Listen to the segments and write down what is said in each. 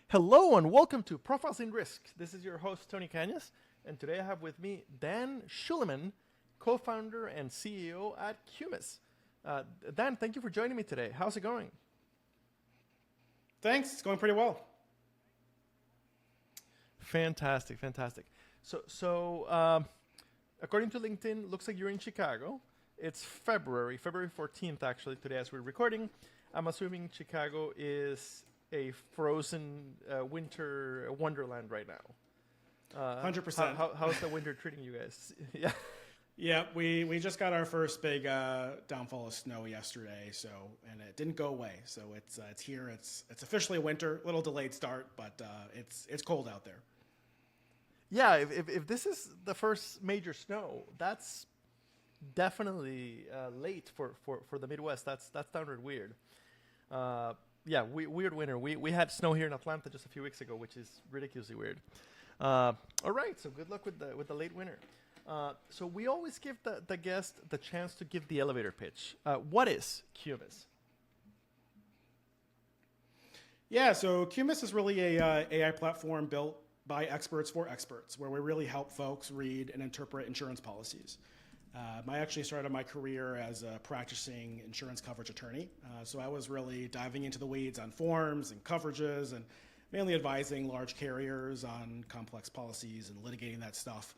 Hello and welcome to Profiles in Risk. This is your host, Tony Cañas, and today I have with me Dan Schuleman, co-founder and CEO at Qumis. Dan, thank you for joining me today. How's it going? Thanks. It's going pretty well. Fantastic, fantastic. So, according to LinkedIn, looks like you're in Chicago. It's February 14th, actually, today as we're recording. I'm assuming Chicago is a frozen winter wonderland right now. 100%. How's the winter treating you guys? Yeah. Yeah, we just got our first big downfall of snow yesterday, and it didn't go away. So it's here. It's officially winter. Little delayed start, but it's cold out there. Yeah, if this is the first major snow, that's definitely late for the Midwest. That's downright weird. Yeah, weird winter. We had snow here in Atlanta just a few weeks ago, which is ridiculously weird. All right, so good luck with the late winter. So we always give the guest the chance to give the elevator pitch. What is Qumis? Yeah, so Qumis is really a AI platform built by experts for experts, where we really help folks read and interpret insurance policies. I actually started my career as a practicing insurance coverage attorney. So I was really diving into the weeds on forms and coverages and mainly advising large carriers on complex policies and litigating that stuff.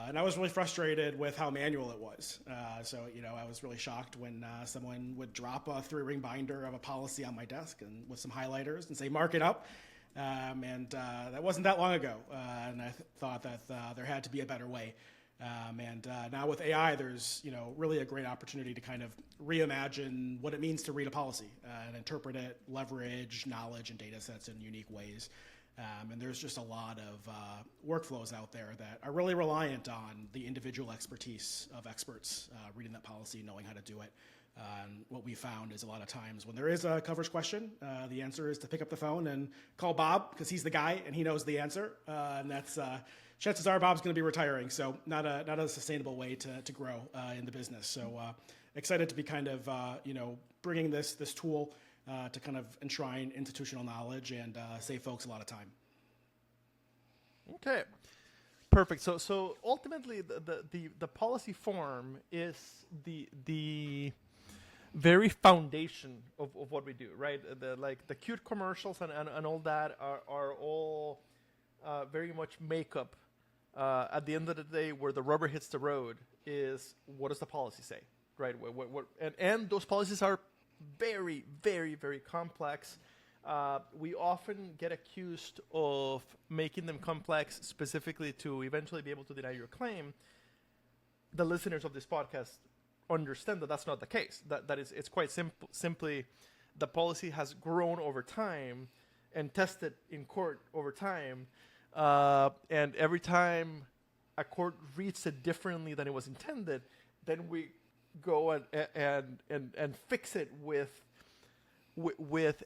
And I was really frustrated with how manual it was. I was really shocked when someone would drop a 3-ring binder of a policy on my desk and with some highlighters and say, mark it up. That wasn't that long ago. And I thought that there had to be a better way. Now with AI, there's really a great opportunity to kind of reimagine what it means to read a policy and interpret it, leverage knowledge and data sets in unique ways. And there's just a lot of workflows out there that are really reliant on the individual expertise of experts reading that policy, knowing how to do it. And what we found is a lot of times when there is a coverage question, the answer is to pick up the phone and call Bob because he's the guy and he knows the answer. And that's chances are Bob's going to be retiring, so not a sustainable way to grow in the business. So excited to be kind of bringing this tool to kind of enshrine institutional knowledge and save folks a lot of time. Okay, perfect. So ultimately, the policy form is the very foundation of what we do, right? The cute commercials and all that are all very much makeup. At the end of the day, where the rubber hits the road is what does the policy say, right? And those policies are very, very, very complex. We often get accused of making them complex specifically to eventually be able to deny your claim. The listeners of this podcast understand that that's not the case. That is, it's quite simple. Simply, the policy has grown over time and tested in court over time. And every time a court reads it differently than it was intended, then we go and fix it with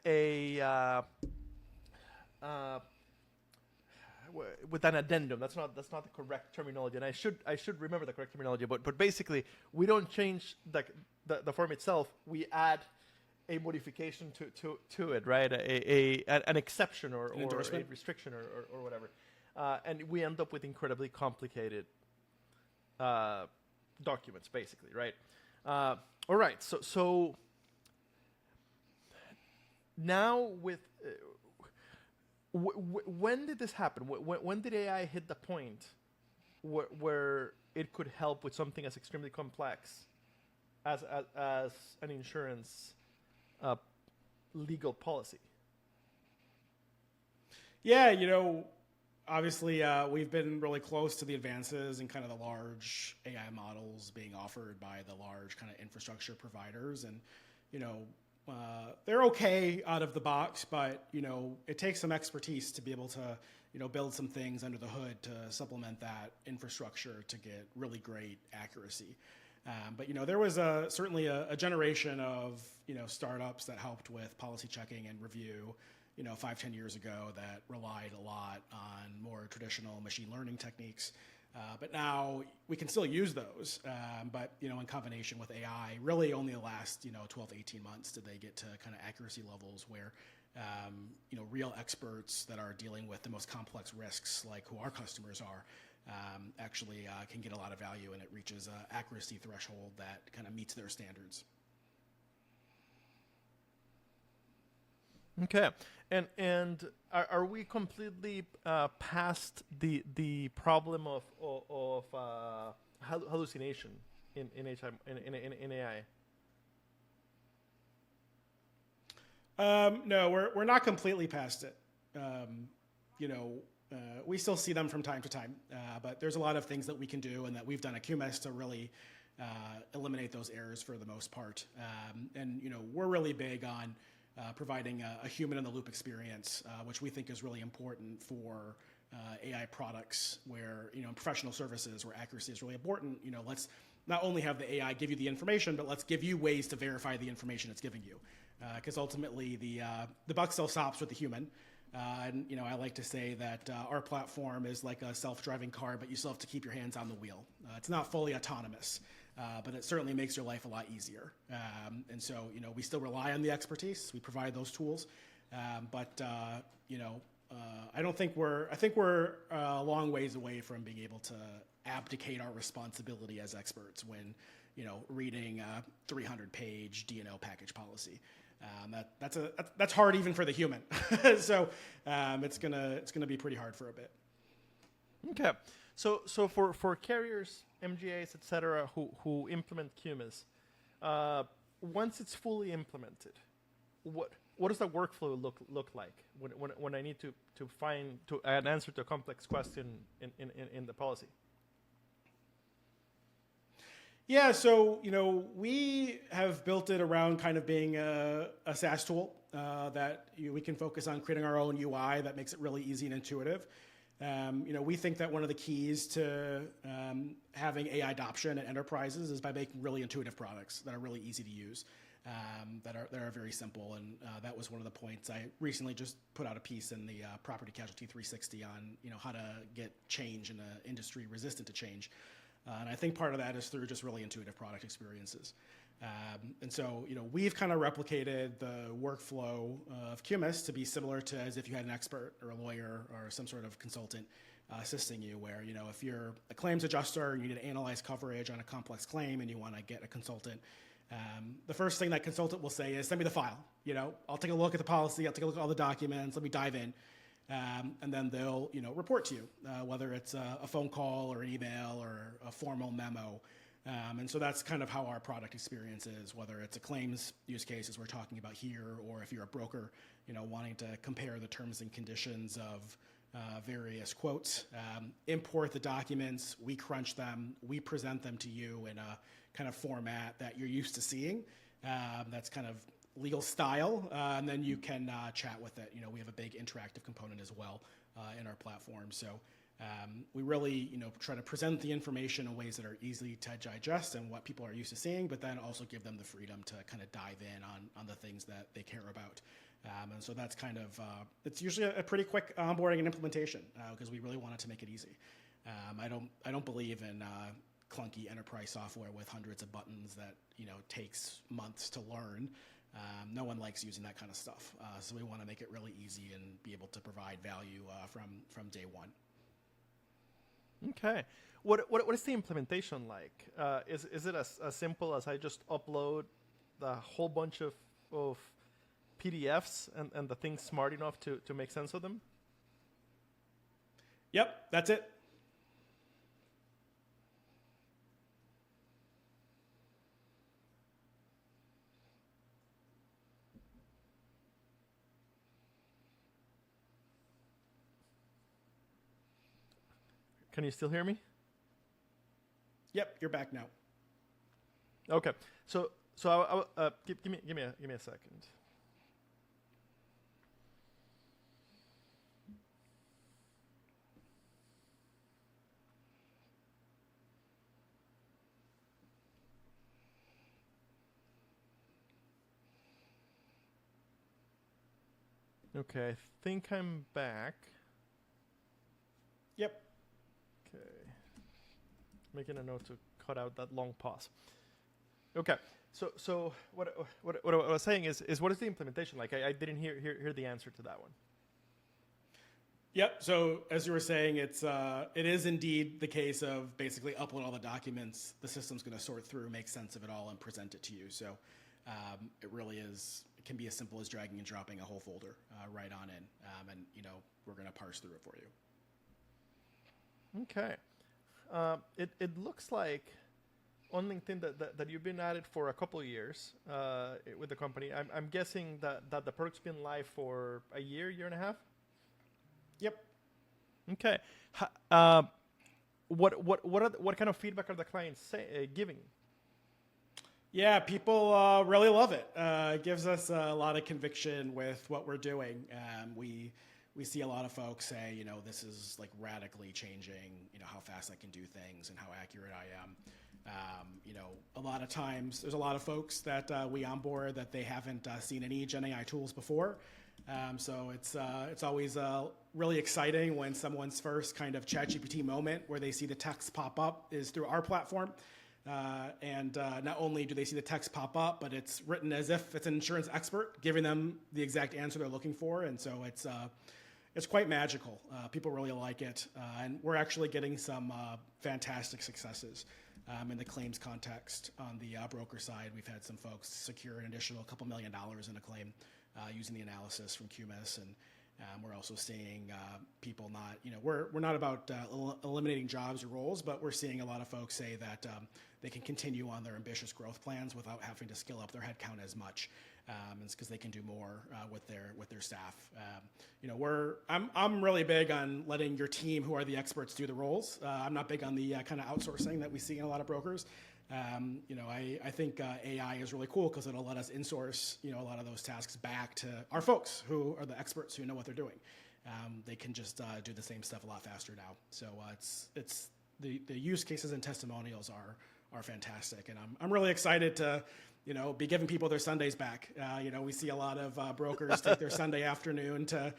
an addendum. That's not the correct terminology, and I should remember the correct terminology. But basically, we don't change the form itself. We add a modification to it, right? An exception or a restriction or whatever, and we end up with incredibly complicated documents, basically, right? All right, so now with when did this happen? When did AI hit the point where it could help with something as extremely complex as an insurance legal policy? Yeah, obviously we've been really close to the advances in kind of the large AI models being offered by the large kind of infrastructure providers. And, they're okay out of the box, but, it takes some expertise to be able to, build some things under the hood to supplement that infrastructure to get really great accuracy. But there was certainly a generation of startups that helped with policy checking and review 5-10 years ago that relied a lot on more traditional machine learning techniques. But now we can still use those, but in combination with AI, really only the last 12 to 18 months did they get to kind of accuracy levels where real experts that are dealing with the most complex risks, like who our customers are, actually can get a lot of value, and it reaches an accuracy threshold that kind of meets their standards. Okay, and are we completely past the problem of hallucination in AI? No, we're not completely past it. We still see them from time to time, but there's a lot of things that we can do and that we've done at Qumis to really eliminate those errors for the most part. And we're really big on providing a human-in-the-loop experience, which we think is really important for AI products where, in professional services where accuracy is really important. Let's not only have the AI give you the information, but let's give you ways to verify the information it's giving you. Because ultimately, the buck still stops with the human. And I like to say that our platform is like a self-driving car, but you still have to keep your hands on the wheel. It's not fully autonomous, but it certainly makes your life a lot easier. And so, we still rely on the expertise. We provide those tools, but I don't think I think we're a long ways away from being able to abdicate our responsibility as experts when, reading a 300-page D&O package policy. That's hard even for the human. So it's gonna be pretty hard for a bit. Okay, so for carriers, MGAs, etc., who implement Qumis, once it's fully implemented, what does the workflow look like when I need to find an answer to a complex question in the policy? Yeah, so we have built it around kind of being a SaaS tool that we can focus on creating our own UI that makes it really easy and intuitive. We think that one of the keys to having AI adoption at enterprises is by making really intuitive products that are really easy to use, that are very simple. And that was one of the points. I recently just put out a piece in the Property Casualty 360 on how to get change in an industry resistant to change. And I think part of that is through just really intuitive product experiences. And so, we've kind of replicated the workflow of Qumis to be similar to as if you had an expert or a lawyer or some sort of consultant assisting you, where, if you're a claims adjuster and you need to analyze coverage on a complex claim and you want to get a consultant, the first thing that consultant will say is, send me the file. I'll take a look at the policy, I'll take a look at all the documents, let me dive in. And then they'll, report to you, whether it's a phone call or an email or a formal memo. And so that's kind of how our product experience is, whether it's a claims use case as we're talking about here, or if you're a broker, wanting to compare the terms and conditions of various quotes, import the documents, we crunch them, we present them to you in a kind of format that you're used to seeing. That's kind of legal style, and then you can chat with it. We have a big interactive component as well in our platform. So we really, try to present the information in ways that are easy to digest and what people are used to seeing, but then also give them the freedom to kind of dive in on the things that they care about. And so that's kind of, it's usually a pretty quick onboarding and implementation because we really wanted to make it easy. I don't believe in clunky enterprise software with hundreds of buttons that, takes months to learn. No one likes using that kind of stuff. So we want to make it really easy and be able to provide value from day one. Okay. What is the implementation like? Is it as simple as I just upload a whole bunch of PDFs and the thing's smart enough to make sense of them? Yep, that's it. Can you still hear me? Yep, you're back now. Okay. So give me a second. Okay, I think I'm back. Yep. Okay. Making a note to cut out that long pause. Okay. So what I was saying is what is the implementation like? I didn't hear the answer to that one. Yep. So as you were saying, it is indeed the case of basically upload all the documents. The system's going to sort through, make sense of it all, and present it to you. So it really is. It can be as simple as dragging and dropping a whole folder right on in, and we're going to parse through it for you. Okay. It looks like on LinkedIn that you've been at it for a couple of years with the company. I'm guessing that the product's been live for a year and a half. Yep. Okay. What kind of feedback are the clients giving? Yeah, people really love it. It gives us a lot of conviction with what we're doing. We see a lot of folks say, this is like radically changing, how fast I can do things and how accurate I am. A lot of times there's a lot of folks that we onboard that they haven't seen any Gen AI tools before. So it's always really exciting when someone's first kind of ChatGPT moment where they see the text pop up is through our platform. And not only do they see the text pop up, but it's written as if it's an insurance expert giving them the exact answer they're looking for. And so it's quite magical. People really like it. And we're actually getting some fantastic successes in the claims context. On the broker side, we've had some folks secure an additional $2 million in a claim using the analysis from Qumis. And we're also seeing people not, we're not about eliminating jobs or roles, but we're seeing a lot of folks say that they can continue on their ambitious growth plans without having to scale up their headcount as much. It's because they can do more with their staff. I'm really big on letting your team, who are the experts, do the roles. I'm not big on the kind of outsourcing that we see in a lot of brokers. I think AI is really cool because it'll let us insource, a lot of those tasks back to our folks who are the experts who know what they're doing. They can just do the same stuff a lot faster now. So it's the use cases and testimonials are fantastic, and I'm really excited to be giving people their Sundays back. We see a lot of brokers take their Sunday afternoon to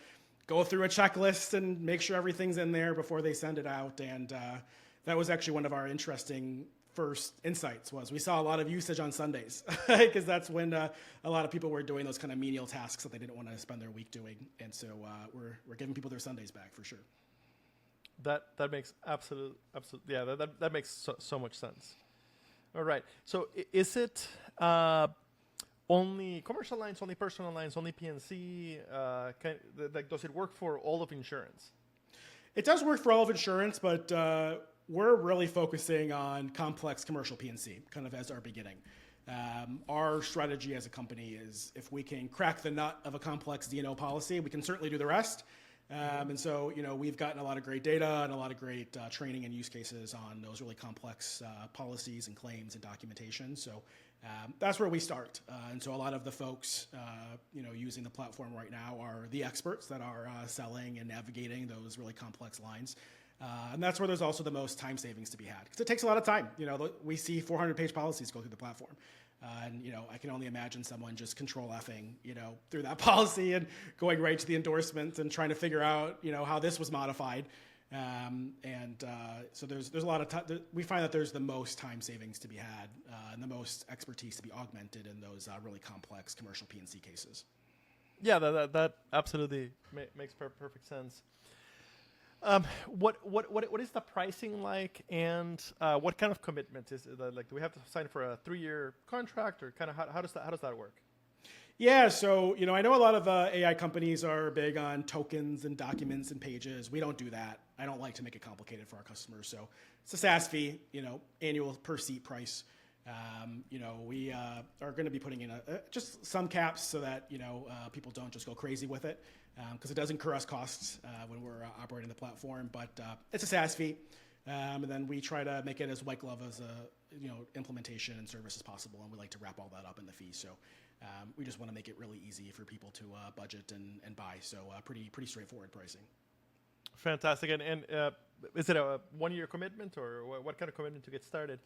go through a checklist and make sure everything's in there before they send it out. And that was actually one of our interesting first insights was we saw a lot of usage on Sundays because that's when a lot of people were doing those kind of menial tasks that they didn't want to spend their week doing. And so we're giving people their Sundays back for sure. That makes absolute yeah, that makes so much sense. All right. So is it only commercial lines, only personal lines, only PNC? Does it work for all of insurance? It does work for all of insurance, but we're really focusing on complex commercial PNC, kind of as our beginning. Our strategy as a company is if we can crack the nut of a complex D&O policy, we can certainly do the rest. And so, we've gotten a lot of great data and a lot of great training and use cases on those really complex policies and claims and documentation. So that's where we start. And so a lot of the folks, using the platform right now are the experts that are selling and navigating those really complex lines. And that's where there's also the most time savings to be had because it takes a lot of time. We see 400-page policies go through the platform. And I can only imagine someone just control-Fing, through that policy and going right to the endorsement and trying to figure out, how this was modified. So there's a lot of time. We find that there's the most time savings to be had and the most expertise to be augmented in those really complex commercial P&C cases. Yeah, that absolutely makes perfect sense. What is the pricing like, and what kind of commitment is it? Like, do we have to sign for a 3-year contract, or kind of how does that work? Yeah, so I know a lot of AI companies are big on tokens and documents and pages. We don't do that. I don't like to make it complicated for our customers, so it's a SaaS fee, annual per seat price. We are going to be putting in just some caps so that people don't just go crazy with it. Because it does incur us costs when we're operating the platform, but it's a SaaS fee, and then we try to make it as white glove as a implementation and service as possible, and we like to wrap all that up in the fee. So we just want to make it really easy for people to budget and buy. So pretty straightforward pricing. Fantastic. And is it a 1-year commitment, or what kind of commitment to get started?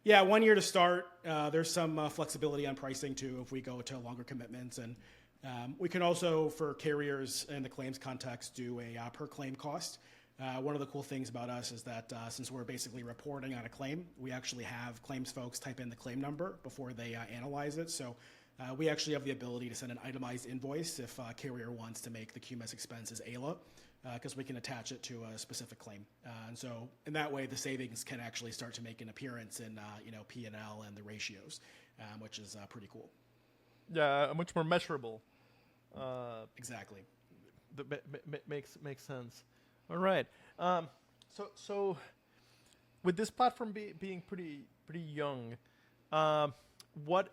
Yeah, 1 year to start. There's some flexibility on pricing too if we go to longer commitments, and we can also, for carriers in the claims context, do a per claim cost. One of the cool things about us is that since we're basically reporting on a claim, we actually have claims folks type in the claim number before they analyze it. So We actually have the ability to send an itemized invoice if a carrier wants to make the Qumis expense as AILA, because we can attach it to a specific claim. And so in that way, the savings can actually start to make an appearance in P&L and the ratios, which is pretty cool. Yeah, much more measurable. Exactly. Makes sense. All right. So with this platform being pretty young, what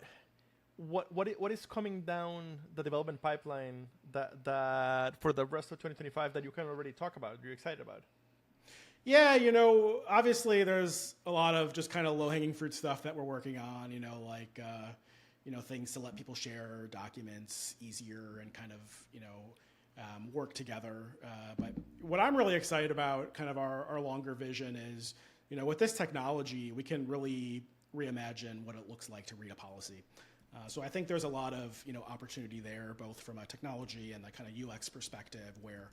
is coming down the development pipeline that for the rest of 2025 that you can already talk about? You're excited about? Yeah, obviously there's a lot of just kind of low-hanging fruit stuff that we're working on. Like things to let people share documents easier and kind of work together. But what I'm really excited about, kind of our longer vision, is with this technology we can really reimagine what it looks like to read a policy. So I think there's a lot of opportunity there, both from a technology and the kind of UX perspective, where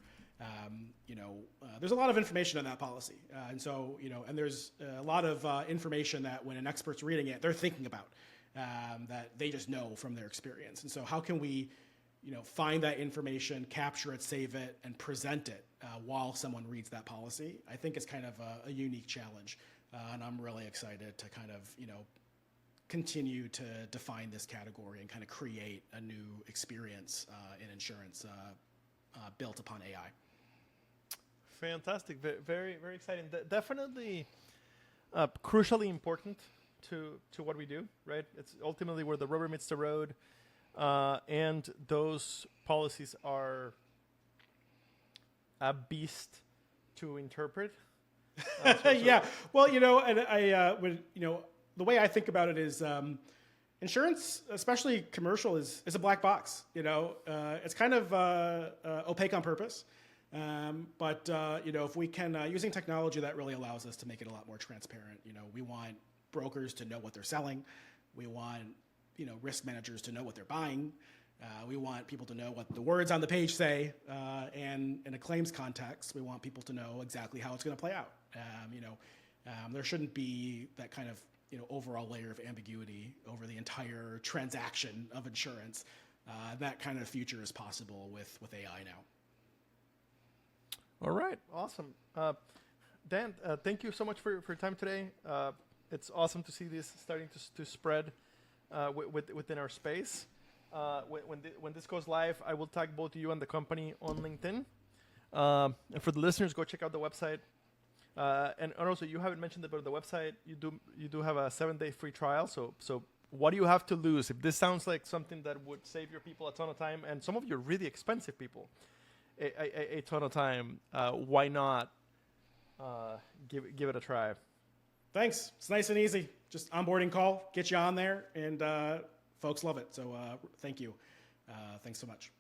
there's a lot of information in that policy, and so and there's a lot of information that when an expert's reading it, they're thinking about that they just know from their experience. And so how can we find that information, capture it, save it, and present it while someone reads that policy? I think it's kind of a unique challenge, and I'm really excited to kind of continue to define this category and kind of create a new experience in insurance built upon AI. Fantastic. Very, very exciting. Definitely crucially important to what we do, right? It's ultimately where the rubber meets the road, and those policies are a beast to interpret. Yeah. Well, and I would, the way I think about it is insurance, especially commercial, is a black box. It's kind of opaque on purpose. But if we can, using technology, that really allows us to make it a lot more transparent. We want brokers to know what they're selling. We want, risk managers to know what they're buying. We want people to know what the words on the page say. And in a claims context, we want people to know exactly how it's going to play out. There shouldn't be that kind of, overall layer of ambiguity over the entire transaction of insurance. That kind of future is possible with AI now. All right, awesome. Dan, thank you so much for your time today. It's awesome to see this starting to spread within our space. When this goes live, I will tag both you and the company on LinkedIn. And for the listeners, go check out the website. And also, you haven't mentioned about the website. You do have a 7-day free trial. So what do you have to lose? If this sounds like something that would save your people a ton of time, and some of your really expensive people a ton of time, why not give it a try? Thanks. It's nice and easy. Just onboarding call, get you on there, and folks love it. So thank you. Thanks so much.